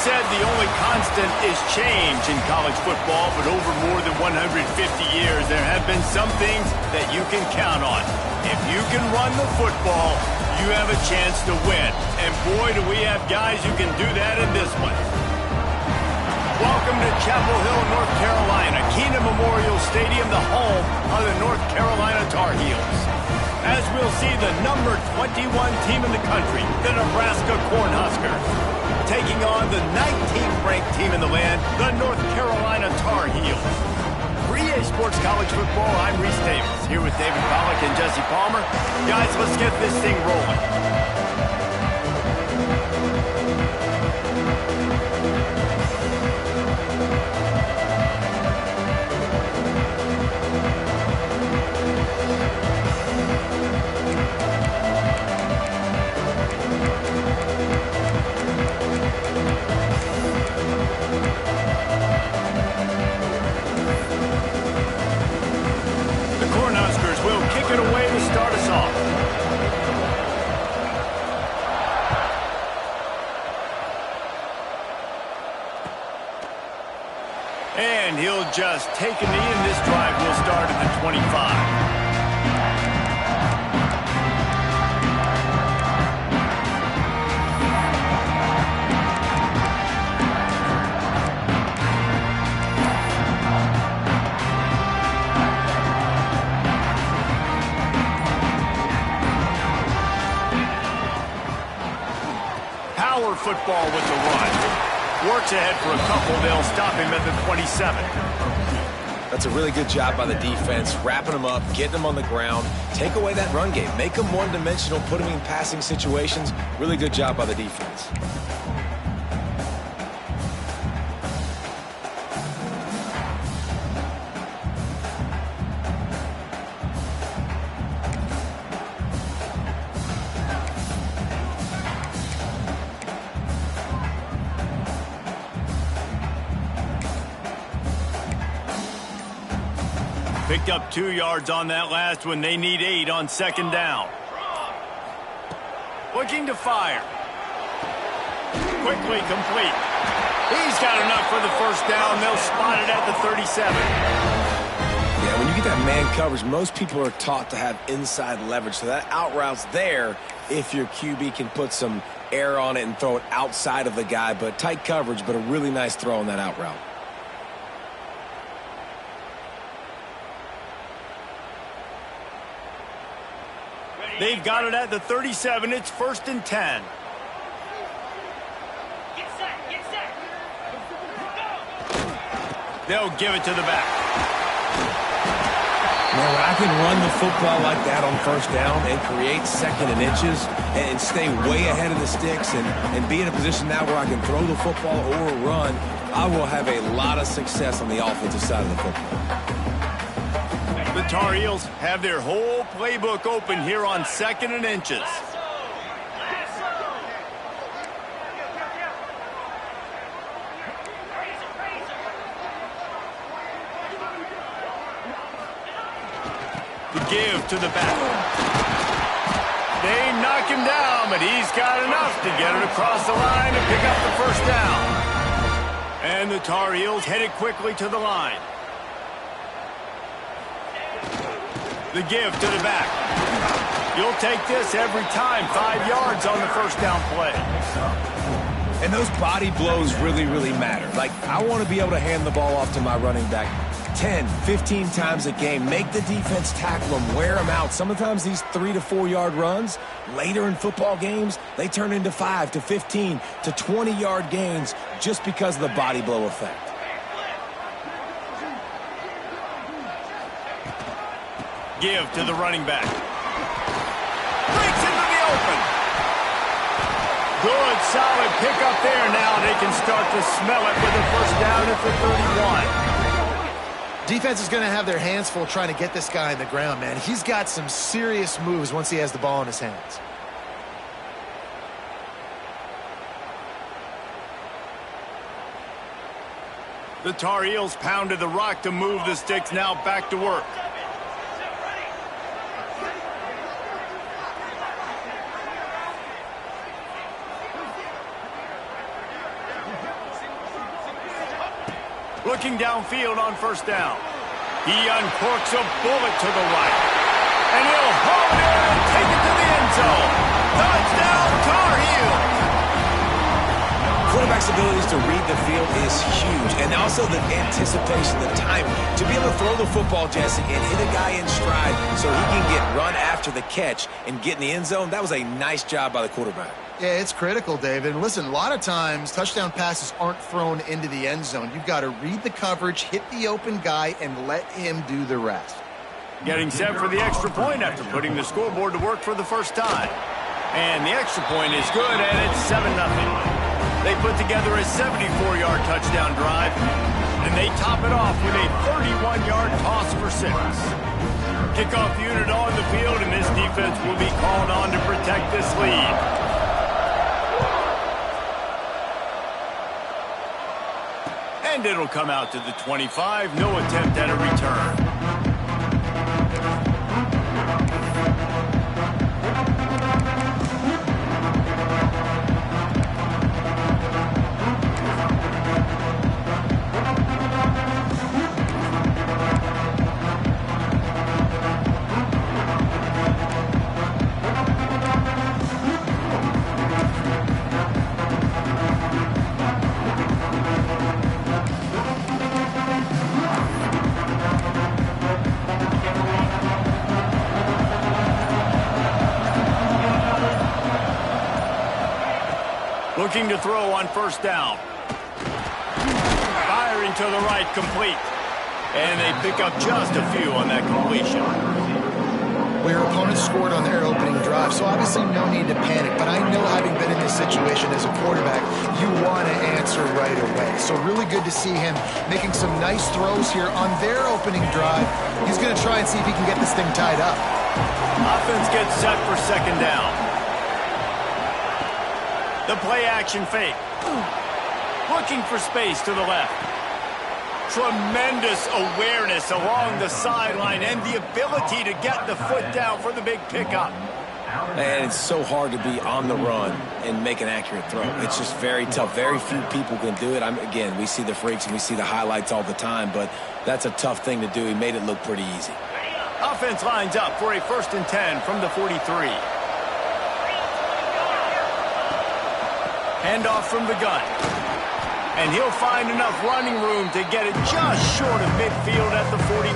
said the only constant is change in college football, but over more than 150 years, there have been some things that you can count on. If you can run the football, you have a chance to win. And boy, do we have guys who can do that in this one. Welcome to Chapel Hill, North Carolina, Keenan Memorial Stadium, the home of the North Carolina Tar Heels. As we'll see the number 21 team in the country, the Nebraska Cornhuskers, taking on the 19th ranked team in the land, the North Carolina Tar Heels. For EA Sports College Football, I'm Reese Davis, here with David Pollack and Jesse Palmer. Guys, let's get this thing rolling. And he'll just take a knee, and this drive will start at the 25. Power football with the run. Works ahead for a couple. They'll stop him at the 27. That's a really good job by the defense, wrapping him up, getting him on the ground. Take away that run game. Make him one-dimensional, put him in passing situations. Really good job by the defense. Picked up 2 yards on that last one. They need 8 on second down. Looking to fire. Quickly complete. He's got enough for the first down. They'll spot it at the 37. Yeah, when you get that man coverage, most people are taught to have inside leverage. So that out route's there if your QB can put some air on it and throw it outside of the guy. But tight coverage, but a really nice throw on that out route. They've got it at the 37. It's 1st and 10. They'll give it to the back. Now, when I can run the football like that on first down and create second and inches and stay way ahead of the sticks and be in a position now where I can throw the football or run, I will have a lot of success on the offensive side of the football. The Tar Heels have their whole playbook open here on 2nd and inches. The give to the back. They knock him down, but he's got enough to get it across the line and pick up the first down. And the Tar Heels headed quickly to the line. The give to the back. You'll take this every time. 5 yards on the first down play. And those body blows really, really matter. Like, I want to be able to hand the ball off to my running back 10, 15 times a game. Make the defense tackle them, wear them out. Sometimes these 3 to 4 yard runs, later in football games, they turn into 5 to 15 to 20 yard gains just because of the body blow effect. Give to the running back. Breaks into the open. Good, solid pickup there. Now they can start to smell it with a first down at the 31. Defense is going to have their hands full trying to get this guy on the ground, man. He's got some serious moves once he has the ball in his hands. The Tar Heels pounded the rock to move the sticks. Now back to work. Looking downfield on first down. He uncorks a bullet to the right. And he'll haul it in and take it to the end zone. Touchdown, Tar Heels! Quarterback's abilities to read the field is huge, and also the anticipation, the time to be able to throw the football, Jesse, and hit a guy in stride so he can get run after the catch and get in the end zone. That was a nice job by the quarterback. Yeah, it's critical, David. And listen, a lot of times touchdown passes aren't thrown into the end zone. You've got to read the coverage, hit the open guy, and let him do the rest. Getting set for the extra point after putting the scoreboard to work for the first time. And the extra point is good, and it's 7-0. They put together a 74-yard touchdown drive, and they top it off with a 31-yard toss for 6. Kickoff unit on the field, and this defense will be called on to protect this lead. And it'll come out to the 25. No attempt at a return. Looking to throw on first down. Firing to the right, complete. And they pick up just a few on that completion. Well, your opponent scored on their opening drive, so obviously no need to panic. But I know, having been in this situation as a quarterback, you want to answer right away. So really good to see him making some nice throws here on their opening drive. He's going to try and see if he can get this thing tied up. Offense gets set for second down. The play-action fake. Looking for space to the left. Tremendous awareness along the sideline and the ability to get the foot down for the big pickup. And it's so hard to be on the run and make an accurate throw. It's just very tough. Very few people can do it. Again, we see the freaks and we see the highlights all the time, but that's a tough thing to do. He made it look pretty easy. Offense lines up for a 1st and 10 from the 43. Handoff from the gun. And he'll find enough running room to get it just short of midfield at the 49.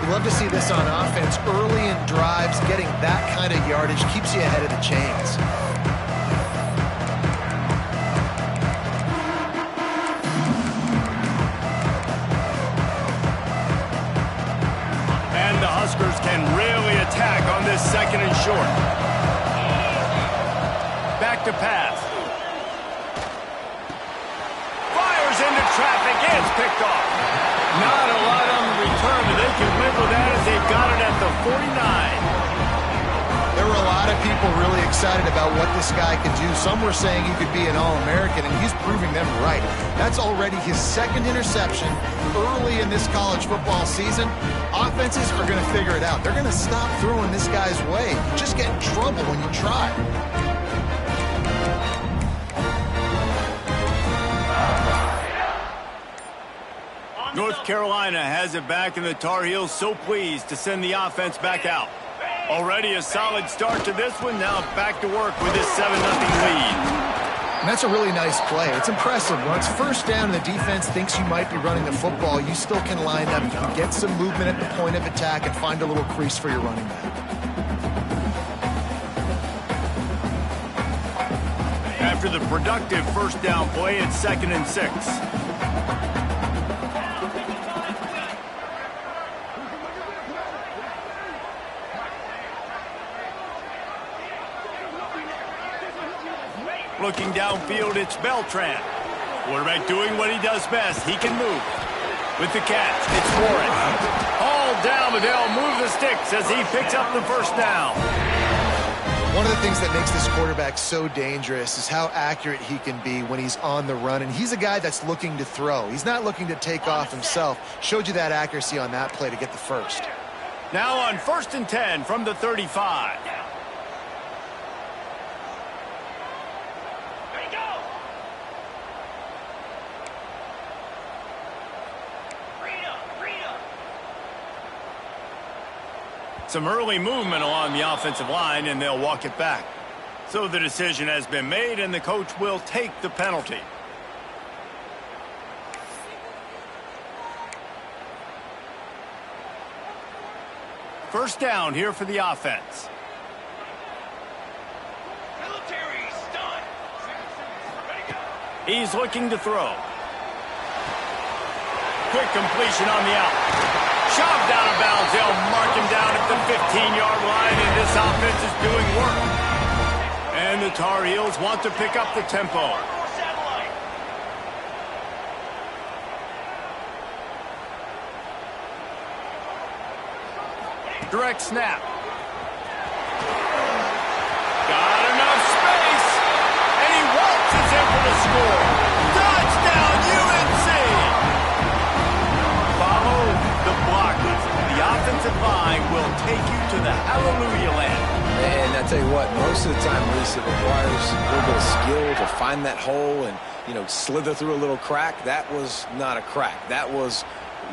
We love to see this on offense. Early in drives, getting that kind of yardage keeps you ahead of the chains. And the Huskers can really attack on this 2nd and short. Back to pass. Fires into traffic. It's picked off. Not a lot on the return, but they can live with that as they've got it at the 49. There were a lot of people really excited about what this guy could do. Some were saying he could be an All-American, and he's proving them right. That's already his 2nd interception early in this college football season. Offenses are going to figure it out. They're going to stop throwing this guy's way. You just get in trouble when you try. North Carolina has it back, and the Tar Heels so pleased to send the offense back out. Already a solid start to this one. Now back to work with this 7-0 lead. And that's a really nice play. It's impressive. When it's first down and the defense thinks you might be running the football, you still can line up. You can get some movement at the point of attack and find a little crease for your running back. After the productive first down play, it's 2nd and 6. Looking downfield, it's Beltran. Quarterback doing what he does best. He can move. With the catch, it's Warren. All down, but they'll move the sticks as he picks up the first down. One of the things that makes this quarterback so dangerous is how accurate he can be when he's on the run. And he's a guy that's looking to throw. He's not looking to take off himself. Showed you that accuracy on that play to get the first. Now on 1st and 10 from the 35. Some early movement along the offensive line, and they'll walk it back. So the decision has been made, and the coach will take the penalty. First down here for the offense. He's looking to throw. Quick completion on the out. Shoved out of bounds. They'll mark him down at the 15-yard line, and this offense is doing work. And the Tar Heels want to pick up the tempo. Direct snap. Got enough space. And he waltzes in for the score. Touchdown, UNC! Follow the blockers. The offensive line will take you to the hallelujah land. And I tell you what, most of the time, Reese, it requires a little bit of skill to find that hole and, slither through a little crack. That was not a crack. That was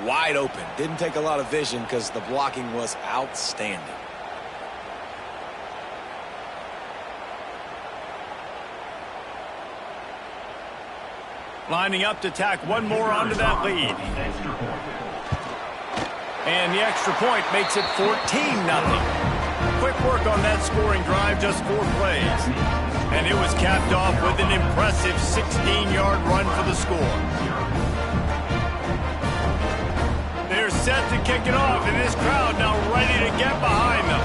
wide open. Didn't take a lot of vision because the blocking was outstanding. Lining up to tack one more onto that lead. And the extra point makes it 14-0. Quick work on that scoring drive, just 4 plays. And it was capped off with an impressive 16-yard run for the score. They're set to kick it off, and this crowd now ready to get behind them.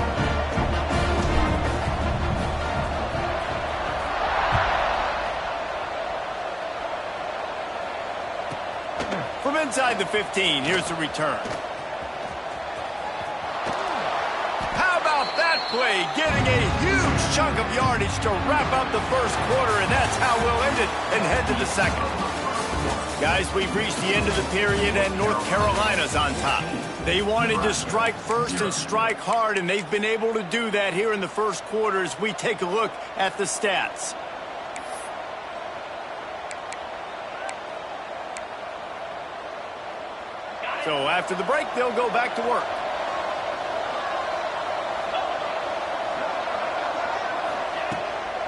From inside the 15, here's the return. How about that play? Getting a huge chunk of yardage to wrap up the first quarter, and that's how we'll end it and head to the second. Guys, we've reached the end of the period, and North Carolina's on top. They wanted to strike first and strike hard, and they've been able to do that here in the first quarter as we take a look at the stats. So after the break, they'll go back to work.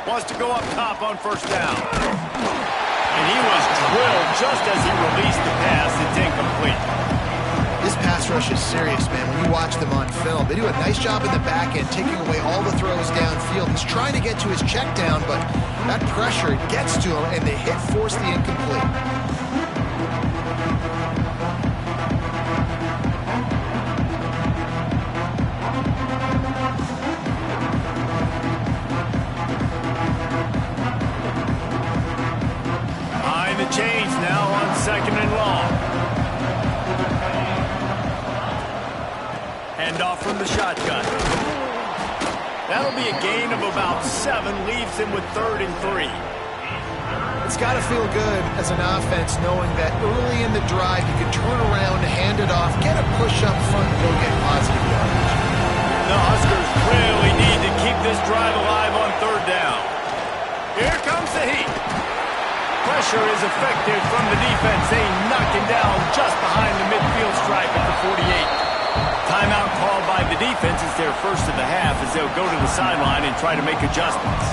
Wants to go up top on first down. And he was drilled just as he released the pass. It's incomplete. This pass rush is serious, man. When you watch them on film, they do a nice job in the back end, taking away all the throws downfield. He's trying to get to his check down, but that pressure gets to him, and the hit forced the incomplete. Change now on second and long. Handoff from the shotgun. That'll be a gain of about 7, leaves him with 3rd and 3. It's got to feel good as an offense knowing that early in the drive you can turn around, hand it off, get a push up front, and go get positive yardage. The Huskers really need to keep this drive alive on 3rd down. Here comes the heat. Pressure is effective from the defense. They knock him down just behind the midfield stripe at the 48. Timeout called by the defense is their first of the half as they'll go to the sideline and try to make adjustments.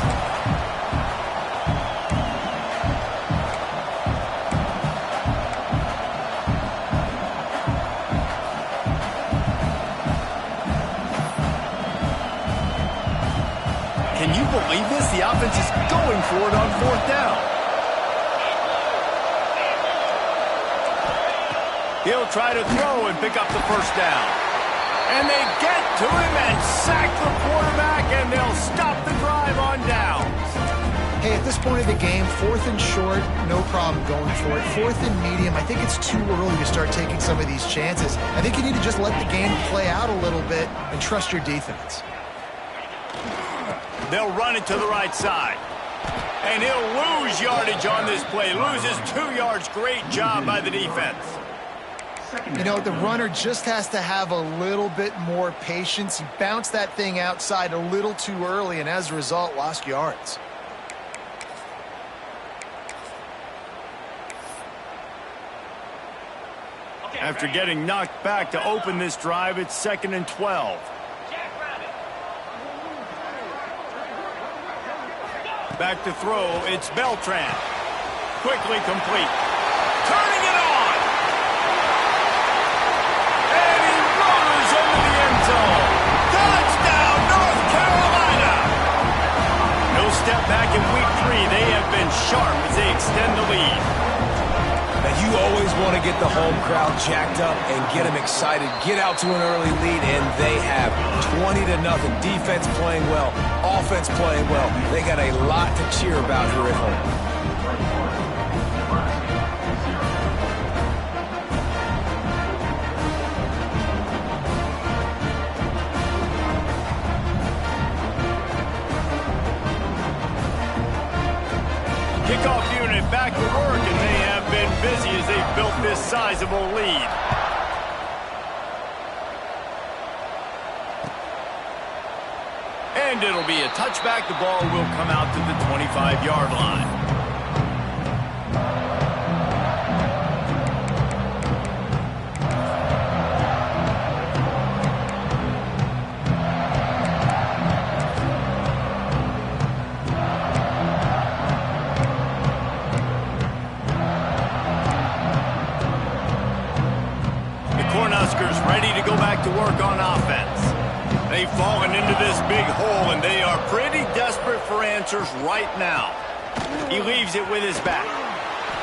Can you believe this? The offense is going for it on 4th down. He'll try to throw and pick up the first down. And they get to him and sack the quarterback, and they'll stop the drive on downs. Hey, at this point of the game, 4th and short, no problem going for it. 4th and medium, I think it's too early to start taking some of these chances. I think you need to just let the game play out a little bit and trust your defense. They'll run it to the right side. And he'll lose yardage on this play. Loses 2 yards. Great job by the defense. You know, the runner just has to have a little bit more patience. He bounced that thing outside a little too early, and as a result, lost yards. After getting knocked back to open this drive, it's 2nd and 12. Back to throw, it's Beltran. Quickly complete. Turning it on! And he rollers into the end zone. Touchdown, North Carolina! No step back in week 3. They have been sharp as they extend the lead. Now, you always want to get the home crowd jacked up and get them excited. Get out to an early lead, and they have 20-0. Defense playing well, offense playing well. They got a lot to cheer about here at home. Kickoff unit back to work, and they have been busy as they've built this sizable lead. And it'll be a touchback. The ball will come out to the 25-yard line. Ready to go back to work on offense. They've fallen into this big hole, and they are pretty desperate for answers right now. He leaves it with his back.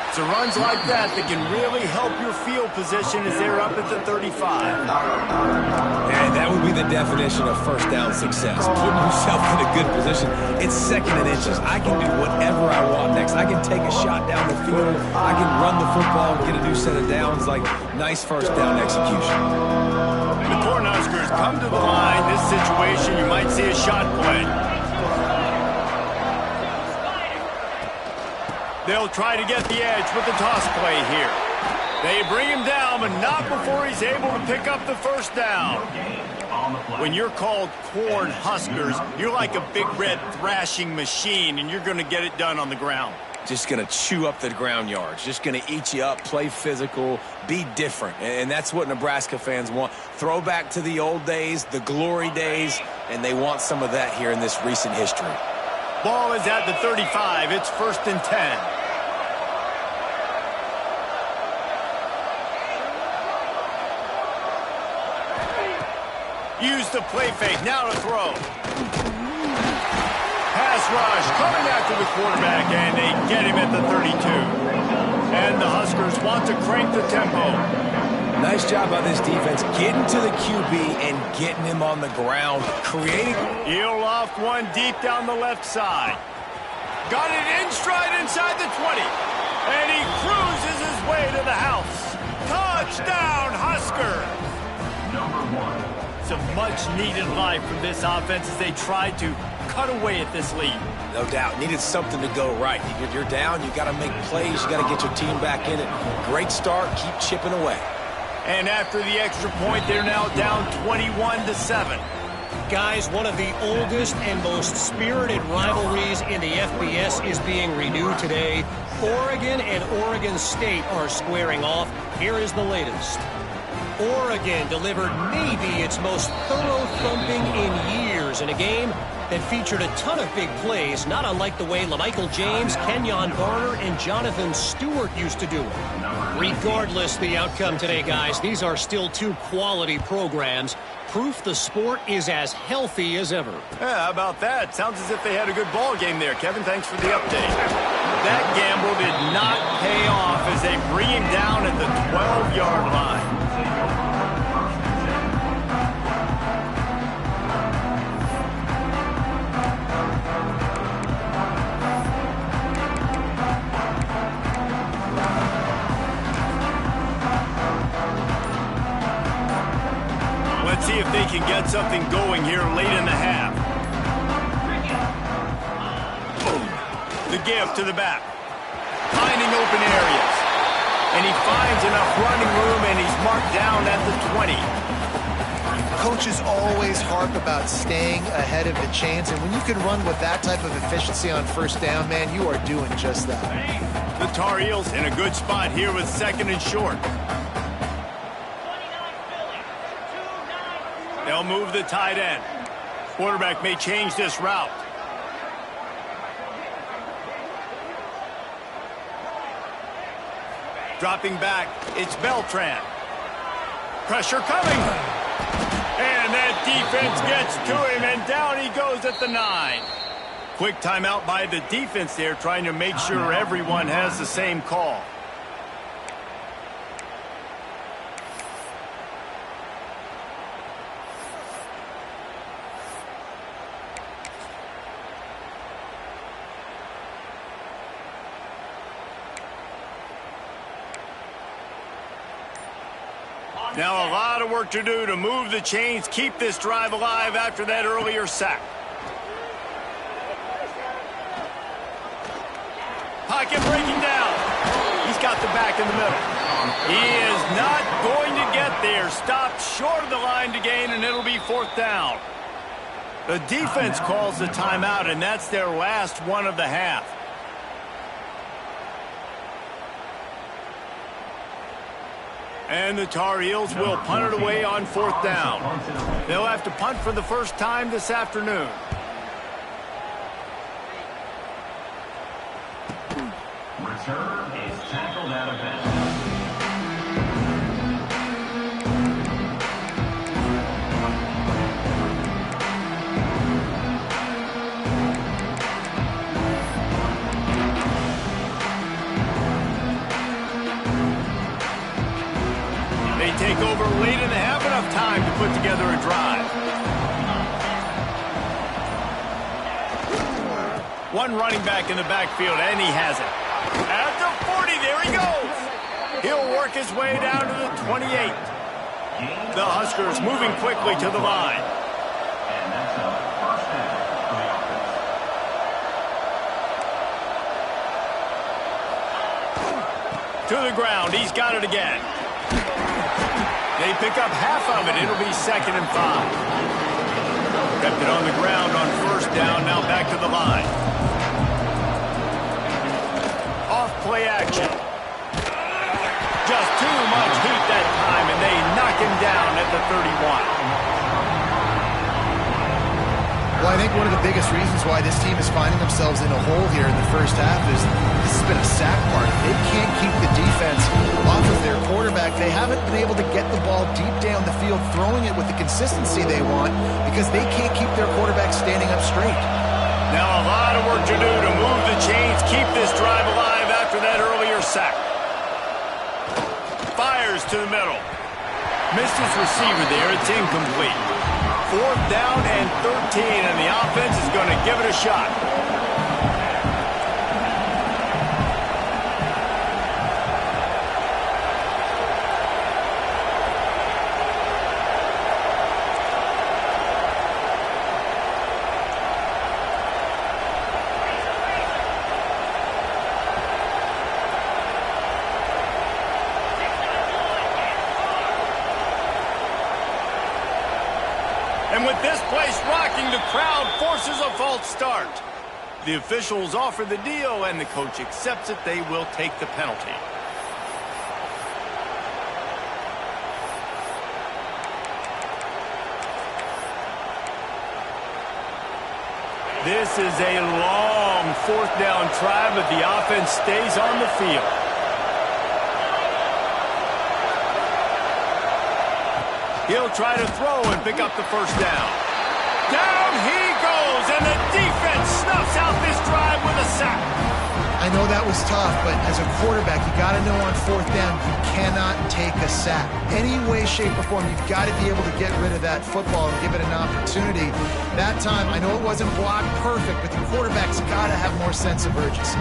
It's runs like that can really help your field position as they're up at the 35. And that would be the definition of first down success. Putting yourself in a good position. It's 2nd and inches. I can do whatever I want next. I can take a shot down the field. I can run the football and get a new set of downs. Like, nice first down execution. The Cornhuskers come to the line. This situation, you might see a shot play. They'll try to get the edge with the toss play here. They bring him down, but not before he's able to pick up the first down. When you're called Cornhuskers, you're like a big red thrashing machine, and you're going to get it done on the ground. Just going to chew up the ground yards. Just going to eat you up, play physical, be different. And that's what Nebraska fans want. Throw back to the old days, the glory days, and they want some of that here in this recent history. Ball is at the 35. It's 1st and 10. Use the play fake. Now to throw. Pass rush coming after the quarterback, and they get him at the 32. And the Huskers want to crank the tempo. Nice job by this defense getting to the QB and getting him on the ground, creating. He'll loft one deep down the left side. Got it in stride inside the 20. And he cruises his way to the house. Touchdown, Husker! Some much-needed life from this offense as they tried to cut away at this lead. No doubt. Needed something to go right. You're down. You got to make plays. You got to get your team back in it. Great start. Keep chipping away. And after the extra point, they're now down 21-7. Guys, one of the oldest and most spirited rivalries in the FBS is being renewed today. Oregon and Oregon State are squaring off. Here is the latest. Oregon delivered maybe its most thorough thumping in years in a game that featured a ton of big plays, not unlike the way LaMichael James, Kenyon Barner, and Jonathan Stewart used to do it. Regardless the outcome today, guys, these are still 2 quality programs. Proof the sport is as healthy as ever. Yeah, how about that? Sounds as if they had a good ball game there. Kevin, thanks for the update. That gamble did not pay off as they bring him down at the 12-yard line. Let's see if they can get something going here late in the half. Boom. The give to the back. Finding open areas. And he finds enough running room, and he's marked down at the 20. Coaches always harp about staying ahead of the chains, and when you can run with that type of efficiency on first down, man, you are doing just that. The Tar Heels in a good spot here with 2nd and short. They'll move the tight end. Quarterback may change this route. Dropping back, it's Beltran. Pressure coming. And that defense gets to him, and down he goes at the 9. Quick timeout by the defense there, trying to make sure everyone has the same call. Now a lot of work to do to move the chains, keep this drive alive after that earlier sack. Pocket breaking down. He's got the back in the middle. He is not going to get there. Stopped short of the line to gain, and it'll be 4th down. The defense calls the timeout, and that's their last one of the half. And the Tar Heels will punt it away on 4th down. They'll have to punt for the first time this afternoon. Return is tackled out of bounds. They take over late in the half, enough time to put together a drive. One running back in the backfield, and he has it. At the 40, there he goes. He'll work his way down to the 28. The Huskers moving quickly to the line. And that's a first down for the offense. To the ground, he's got it again. They pick up half of it. It'll be 2nd and 5. Kept it on the ground on 1st down, now back to the line. Off-play action. Just too much heat that time, and they knock him down at the 31. Well, I think one of the biggest reasons why this team is finding themselves in a hole here in the first half is this has been a sack party. They can't keep the defense off of their quarterback. They haven't been able to get the ball deep down the field, throwing it with the consistency they want because they can't keep their quarterback standing up straight. Now a lot of work to do to move the chains, keep this drive alive after that earlier sack. Fires to the middle. Missed his receiver there. It's incomplete. 4th down and 13, and the offense is going to give it a shot. And with this place rocking, the crowd forces a false start. The officials offer the deal, and the coach accepts it. They will take the penalty. This is a long 4th down try, but the offense stays on the field. He'll try to throw and pick up the 1st down. Down he goes, and the defense snuffs out this drive with a sack. I know that was tough, but as a quarterback, you got to know on 4th down, you cannot take a sack. Any way, shape, or form, you've got to be able to get rid of that football and give it an opportunity. That time, I know it wasn't blocked perfect, but the quarterback's got to have more sense of urgency.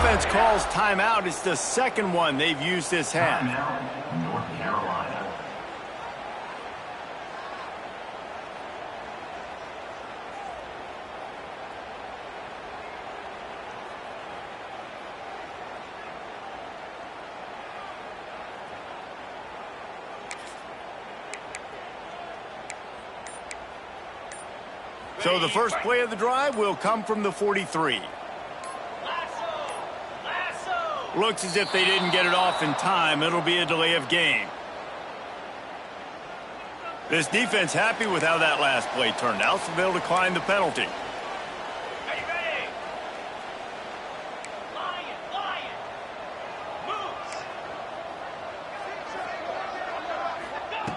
Defense calls timeout. It's the 2nd one they've used this half. North Carolina. So the first play of the drive will come from the 43. Looks as if they didn't get it off in time. It'll be a delay of game. This defense happy with how that last play turned out, so they'll decline the penalty.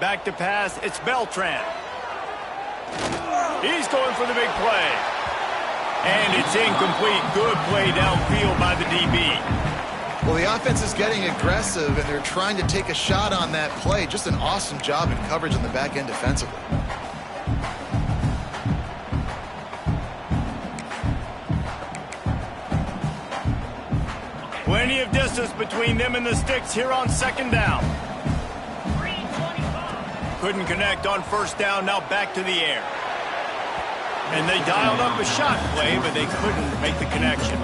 Back to pass, it's Beltran. He's going for the big play. And it's incomplete. Good play downfield by the DB. Well, the offense is getting aggressive, and they're trying to take a shot on that play. Just an awesome job in coverage on the back end defensively. Plenty of distance between them and the sticks here on second down. Couldn't connect on first down, now back to the air. And they dialed up a shot play, but they couldn't make the connection.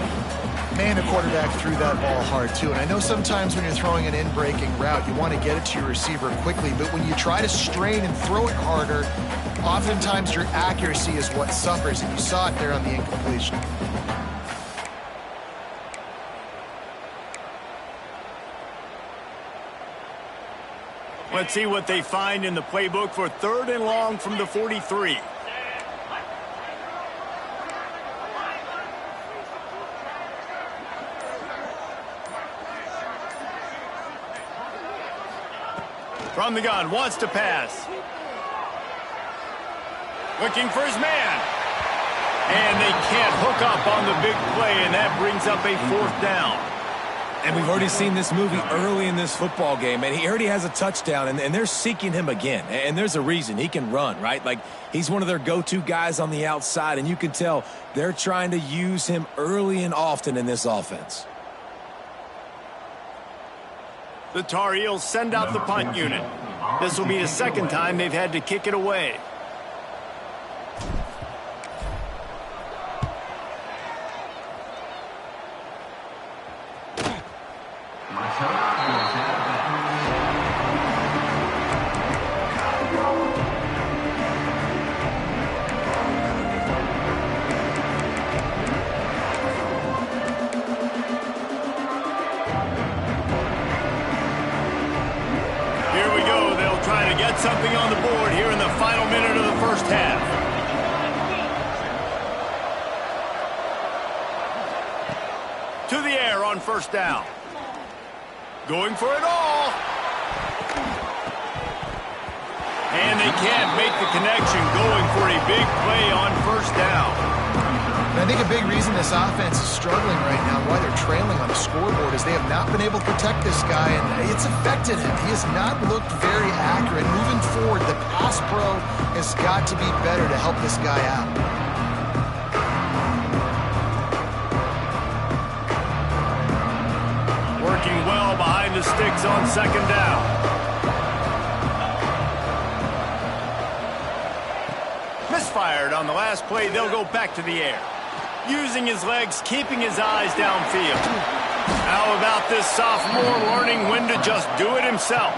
Man, the quarterback threw that ball hard, too. And I know sometimes when you're throwing an in-breaking route, you want to get it to your receiver quickly. But when you try to strain and throw it harder, oftentimes your accuracy is what suffers. And you saw it there on the incompletion. Let's see what they find in the playbook for 3rd and long from the 43. From the gun, wants to pass. Looking for his man. And they can't hook up on the big play, and that brings up a 4th down. And we've already seen this movie early in this football game, and he already has a touchdown, and they're seeking him again. And there's a reason. He can run, right? Like, he's one of their go-to guys on the outside, and you can tell they're trying to use him early and often in this offense. The Tar Heels send out the punt unit. This will be the 2nd time they've had to kick it away. Something on the board here in the final minute of the first half. To the air on first down. Going for it all. And they can't make the connection, going for a big play on first down. And I think a big reason this offense is struggling right now, why they're trailing on the scoreboard, is they have not been able to protect this guy, and it's affected him. He has not looked very accurate. Moving forward, the pass pro has got to be better to help this guy out. Working well behind the sticks on second down. Misfired on the last play. They'll go back to the air. Using his legs, keeping his eyes downfield. How about this sophomore learning when to just do it himself?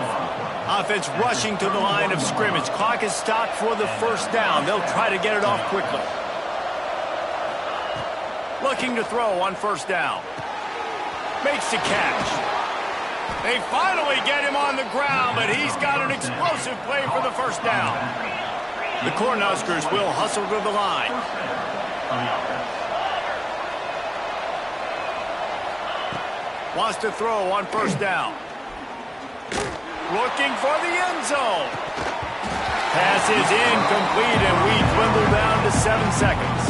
Offense rushing to the line of scrimmage. Clock is stopped for the first down. They'll try to get it off quickly. Looking to throw on first down. Makes the catch. They finally get him on the ground, but he's got an explosive play for the first down. The Cornhuskers will hustle to the line. Wants to throw on first down. Looking for the end zone. Pass is incomplete, and we dwindle down to 7 seconds.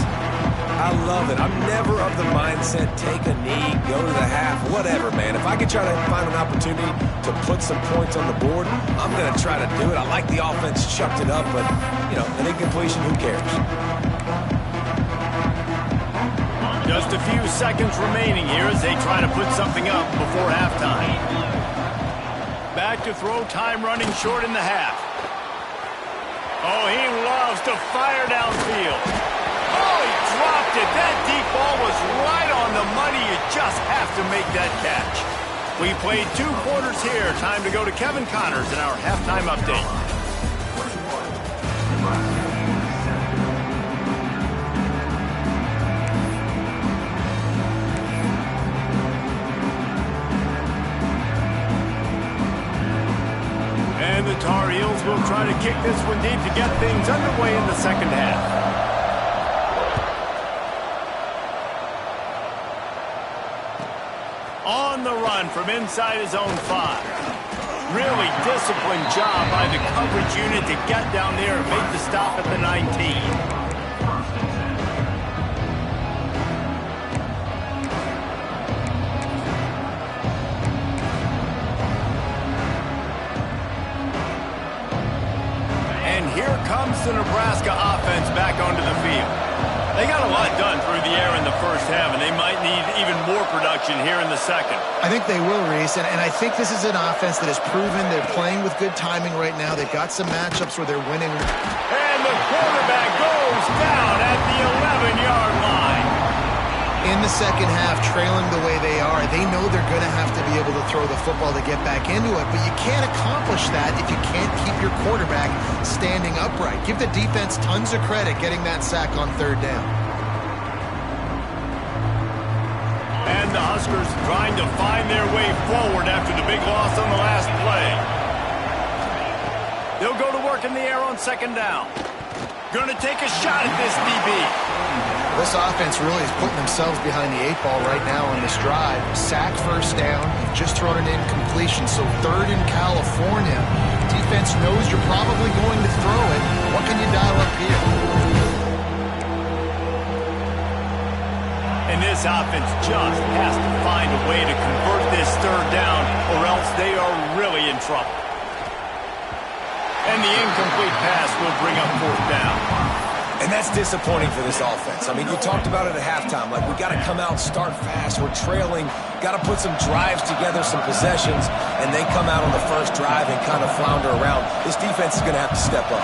I love it. I'm never of the mindset, take a knee, go to the half, whatever, man. If I can try to find an opportunity to put some points on the board, I'm going to try to do it. I like the offense chucked it up, but, you know, an incompletion, who cares? Just a few seconds remaining here as they try to put something up before halftime. Back to throw, time running short in the half. Oh, he loves to fire downfield. Oh, he dropped it. That deep ball was right on the money. You just have to make that catch. We played 2 quarters here. Time to go to Kevin Connors in our halftime update. And the Tar Heels will try to kick this one deep to get things underway in the second half. On the run from inside his own 5. Really disciplined job by the coverage unit to get down there and make the stop at the 19. Here comes the Nebraska offense back onto the field. They got a lot done through the air in the first half, and they might need even more production here in the second. I think they will, Reese, and I think this is an offense that has proven they're playing with good timing right now. They've got some matchups where they're winning. And the quarterback goes down at the 11-yard line. In the second half, trailing the way they are, they know they're going to have to be able to throw the football to get back into it, but you can't accomplish that if you can't keep your quarterback standing upright. Give the defense tons of credit getting that sack on third down. And the Huskers trying to find their way forward after the big loss on the last play. They'll go to work in the air on second down. Going to take a shot at this DB. This offense really is putting themselves behind the 8 ball right now on this drive. Sack, first down. You've just thrown an incompletion, so third in California. Defense knows you're probably going to throw it. What can you dial up here? And this offense just has to find a way to convert this third down, or else they are really in trouble. And the incomplete pass will bring up fourth down. And that's disappointing for this offense. I mean, you talked about it at halftime. Like, we got to come out, start fast. We're trailing. Got to put some drives together, some possessions. And they come out on the first drive and kind of flounder around. This defense is going to have to step up.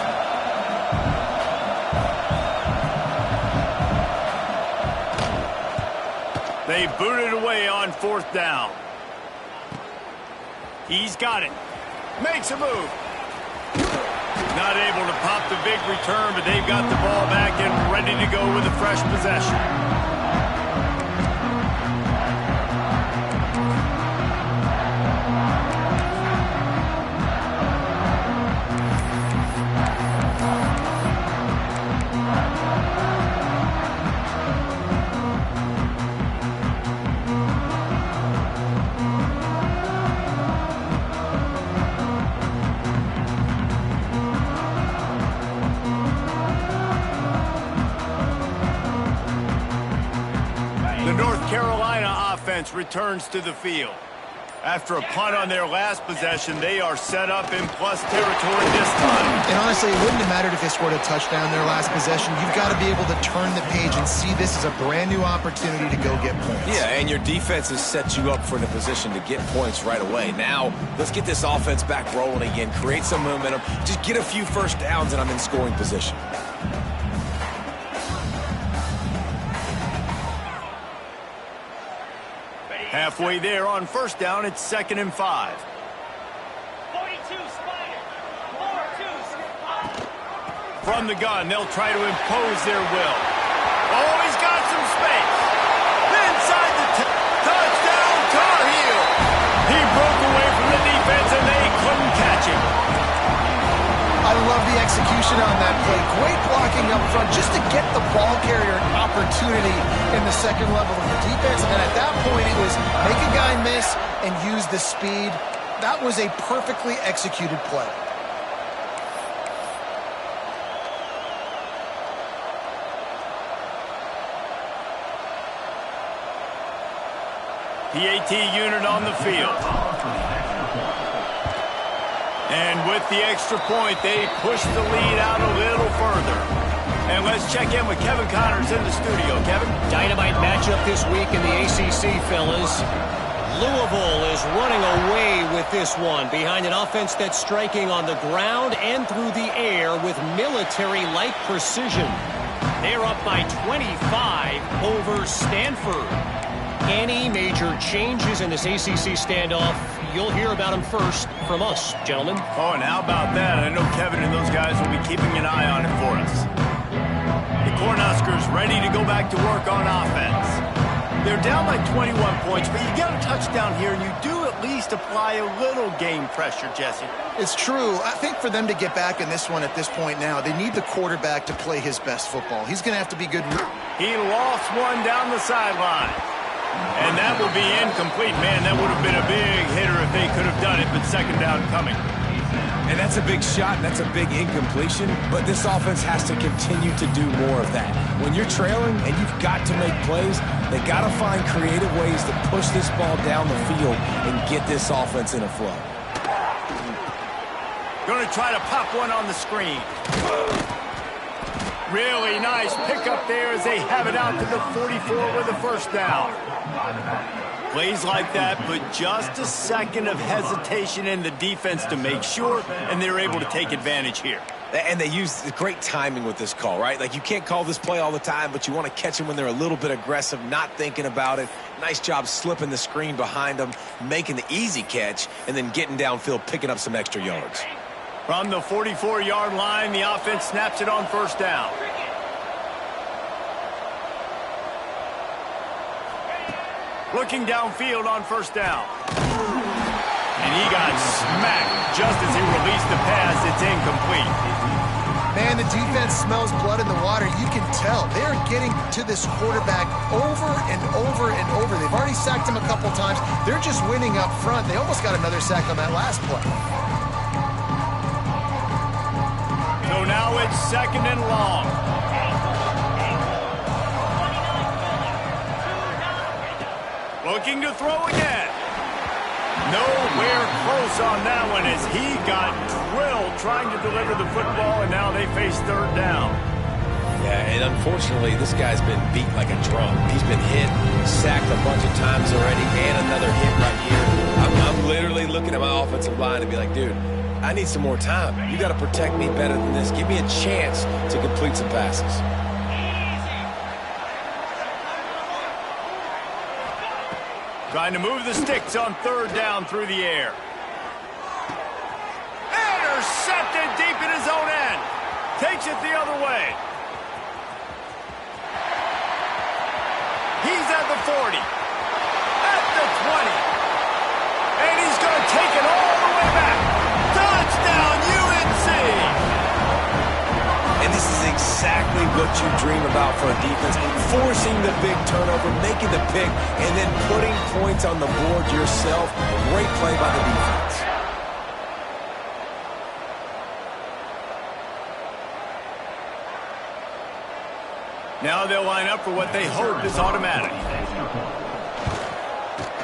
They boot it away on fourth down. He's got it. Makes a move. Not able to pop the big return, but they've got the ball back and ready to go with a fresh possession. Returns to the field. After a punt on their last possession, they are set up in plus territory this time. And honestly, it wouldn't have mattered if they scored a touchdown their last possession. You've got to be able to turn the page and see this as a brand new opportunity to go get points. Yeah, and your defense has set you up for the position to get points right away. Now, let's get this offense back rolling again, create some momentum, just get a few first downs, and I'm in scoring position. Halfway there on first down, it's 2nd and 5. 42 Spider. 4-2. From the gun, they'll try to impose their will. Oh, he's got some space. Inside the touchdown, Tar Heel. He broke away from the defense and they couldn't catch him. I love the execution on that play. Great blocking up front just to get the ball carrier an opportunity in the second level of the defense. And then at that point, it was make a guy miss and use the speed. That was a perfectly executed play. PAT unit on the field. And with the extra point, they push the lead out a little further. And let's check in with Kevin Connors in the studio. Kevin? Dynamite matchup this week in the ACC, fellas. Louisville is running away with this one behind an offense that's striking on the ground and through the air with military-like precision. They're up by 25 over Stanford. Any major changes in this ACC standoff, you'll hear about them first from us, gentlemen. Oh, and how about that? I know Kevin and those guys will be keeping an eye on it for us. The Cornhuskers ready to go back to work on offense. They're down by 21 points, but you get a touchdown here, and you do at least least apply a little game pressure, Jesse. It's true. I think for them to get back in this one at this point now, they need the quarterback to play his best football. He's going to have to be good. He lost one down the sideline. And that will be incomplete. Man, that would have been a big hitter if they could have done it, but second down coming. And that's a big shot, and that's a big incompletion, but this offense has to continue to do more of that. When you're trailing and you've got to make plays, they got to find creative ways to push this ball down the field and get this offense in a flow. Going to try to pop one on the screen. Really nice pickup there as they have it out to the 44 with a first down. Plays like that, but just a second of hesitation in the defense to make sure, and they're able to take advantage here. And they use great timing with this call, right? Like, you can't call this play all the time, but you want to catch them when they're a little bit aggressive, not thinking about it. Nice job slipping the screen behind them, making the easy catch, and then getting downfield, picking up some extra yards. From the 44-yard line, the offense snaps it on first down. Looking downfield on first down. And he got smacked just as he released the pass. It's incomplete. Man, the defense smells blood in the water. You can tell. They're getting to this quarterback over and over and over. They've already sacked him a couple times. They're just winning up front. They almost got another sack on that last play. So now it's second and long. Looking to throw again. Nowhere close on that one as he got drilled trying to deliver the football, and now they face third down. Yeah, and unfortunately, this guy's been beat like a drum. He's been hit, sacked a bunch of times already, and another hit right here. I'm literally looking at my offensive line and be like, dude, I need some more time. You got to protect me better than this. Give me a chance to complete some passes. Trying to move the sticks on third down through the air. Intercepted deep in his own end. Takes it the other way. He's at the 40. At the 20. And he's going to take it all the way back. Touchdown, UNC! And this is exactly what you dream about for a defense. Forcing the big turnover, making the pick, and then putting points on the board yourself. Great play by the defense. Now they'll line up for what they hope is automatic.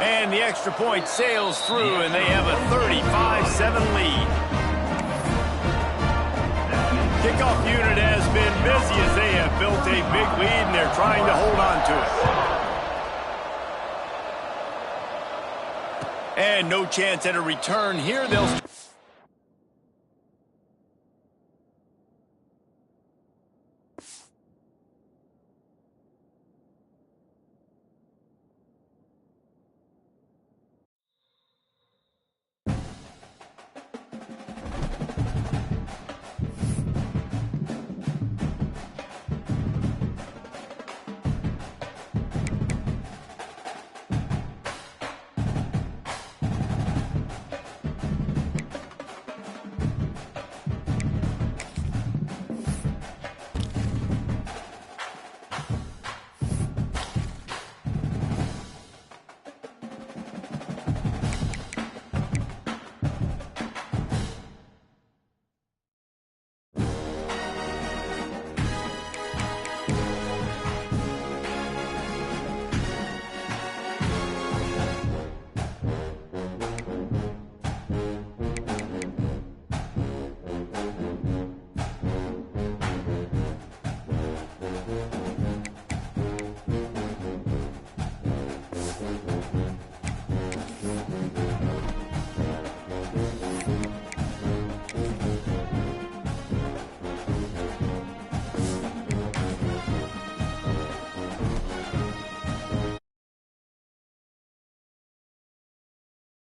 And the extra point sails through, and they have a 35-7 lead. Kickoff unit has been busy as they have built a big lead, and they're trying to hold on to it. And no chance at a return here. They'll